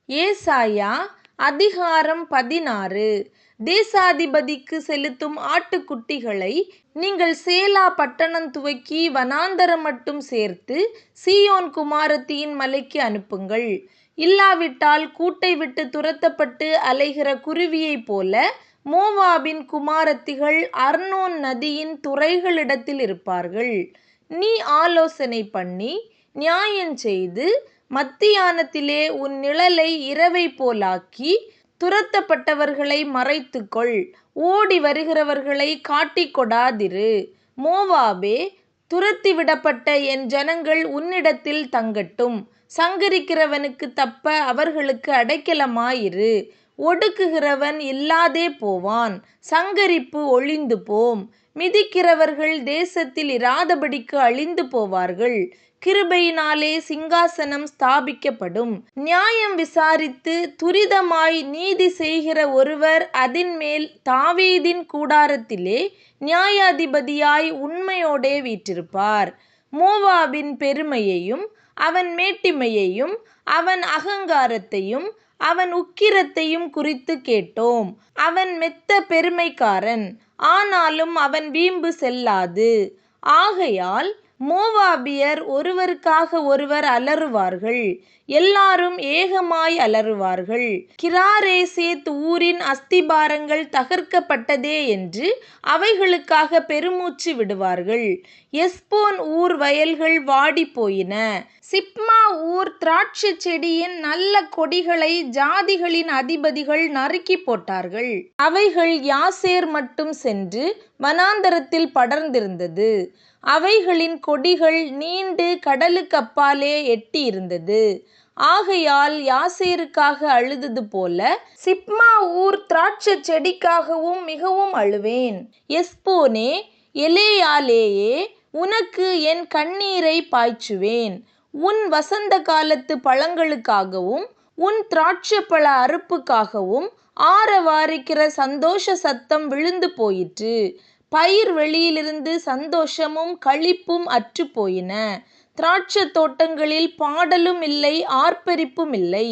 ஏசாயா அதிகாரம் 16. தேசாதிபதிக்கு செலுத்தும் ஆட்டுக்குட்டிகளை நீங்கள் சேலா பட்டணம் துவக்கி வனாந்தரம் மட்டும் சேர்த்து சீயோன் குமாரத்தியின் மலைக்கு அனுப்புங்கள். இல்லாவிட்டால் கூட்டை விட்டு துரத்தப்பட்டு அலைகிற குருவியைப் போல மோவாபின் குமாரத்திகள் அர்னோன் நதியின் துறைகளிடத்தில் இருப்பார்கள். நீ ஆலோசனை பண்ணி நியாயஞ்செய்து மத்தியானத்திலே உன் நிழலை இரவைப் போலாக்கி துரத்தப்பட்டவர்களை மறைத்துக்கொள். ஓடி வருகிறவர்களை காட்டிக்கொடாதிரு. மோவாபே, துரத்திவிடப்பட்ட என் ஜனங்கள் உன்னிடத்தில் தங்கட்டும். சங்கரிக்கிறவனுக்கு தப்ப அவர்களுக்கு அடைக்கலமாயிரு. ஒடுக்குகிறவன் இல்லாதே போவான். சங்கரிப்பு ஒழிந்து போம். மிதிக்கிறவர்கள் தேசத்தில் இராதபடிக்கு அழிந்து போவார்கள். கிருபையினாலே சிங்காசனம் ஸ்தாபிக்கப்படும். நியாயம் விசாரித்து துரிதமாய் நீதி செய்கிற ஒருவர் அதின்மேல் தாவீதின் கூடாரத்திலே நியாயாதிபதியாய் உண்மையோடே வீற்றிருப்பார். மோவாபின் பெருமையையும் அவன் மேட்டிமையையும் அவன் அகங்காரத்தையும் அவன் உக்கிரத்தையும் குறித்து கேட்டோம். அவன் மெத்த பெருமைக்காரன், ஆனாலும் அவன் வீம்பு செல்லாது. ஆகையால் மோவாபியர் ஒருவருக்காக ஒருவர் அலறுவார்கள். எல்லாரும் ஏகமாய் அலறுவார்கள். கிராரேசேத் ஊரின் அஸ்திபாரங்கள் தகர்க்கப்பட்டதே என்று அவைகளுக்காக பெருமூச்சு விடுவார்கள். எஸ்போன் ஊர் வயல்கள் வாடிப்போயின. சிப்மா ஊர் திராட்சை செடியின் நல்ல கொடிகளை ஜாதிகளின் அதிபதிகள் நறுக்கி போட்டார்கள். அவைகள் யாசேர் மட்டும் சென்று வனாந்தரத்தில் படர்ந்திருந்தது. அவைகளின் கொடிகள் நீண்டு கடலுக்கப்பாலே எட்டியிருந்தது. ஆகையால் யாசேருக்காக அழுதது போல சிப்மா ஊர் திராட்சை செடிக்காகவும் மிகவும் அழுவேன். எஸ்போனே, எலேயாலேயே, உனக்கு என் கண்ணீரை பாய்ச்சுவேன். உன் வசந்த காலத்து பழங்களுக்காகவும் உன் திராட்சைப்பழ அறுப்புக்காகவும் ஆரவாரிக்கிற சந்தோஷ சத்தம் விழுந்து போயிற்று. பயிர் வெளியிலிருந்து சந்தோஷமும் களிப்பும் அற்று போயின. திராட்சை தோட்டங்களில் பாடலும் இல்லை, ஆர்ப்பரிப்பும் இல்லை.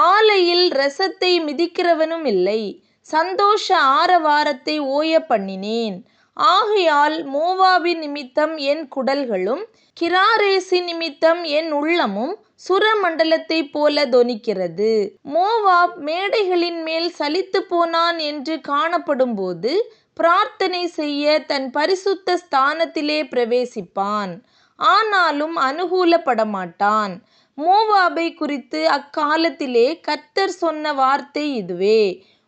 ஆலையில் இரசத்தை மிதிக்கிறவனும் இல்லை. சந்தோஷ ஆரவாரத்தை ஓய பண்ணினேன். ஆகையால் மோவாபின் நிமித்தம் என் குடல்களும் கிராரேசின் நிமித்தம் என் உள்ளமும் சுரமண்டலத்தைப் போல தொனிக்கிறது. மோவாப் மேடைகளின் மேல் சலித்து போனான் என்று காணப்படும்போது பிரார்த்தனை செய்ய தன் பரிசுத்த ஸ்தானத்திலே பிரவேசிப்பான். ஆனாலும் அனுகூலப்படமாட்டான். மோவாபை குறித்து அக்காலத்திலே கர்த்தர் சொன்ன வார்த்தை இதுவே: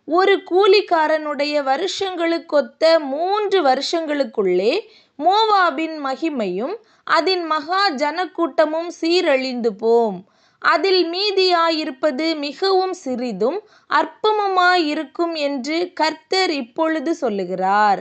ஒரு கூலிக்காரனுடைய வருஷங்களுக்கொத்த 3 வருஷங்களுக்குள்ளே மோவாபின் மகிமையும் அதின் மகா ஜனக்கூட்டமும் சீரழிந்து போம். அதில் மீதியாயிருப்பது மிகவும் சிறிதும் அற்பமுமாயிருக்கும் என்று கர்த்தர் இப்பொழுது சொல்லுகிறார்.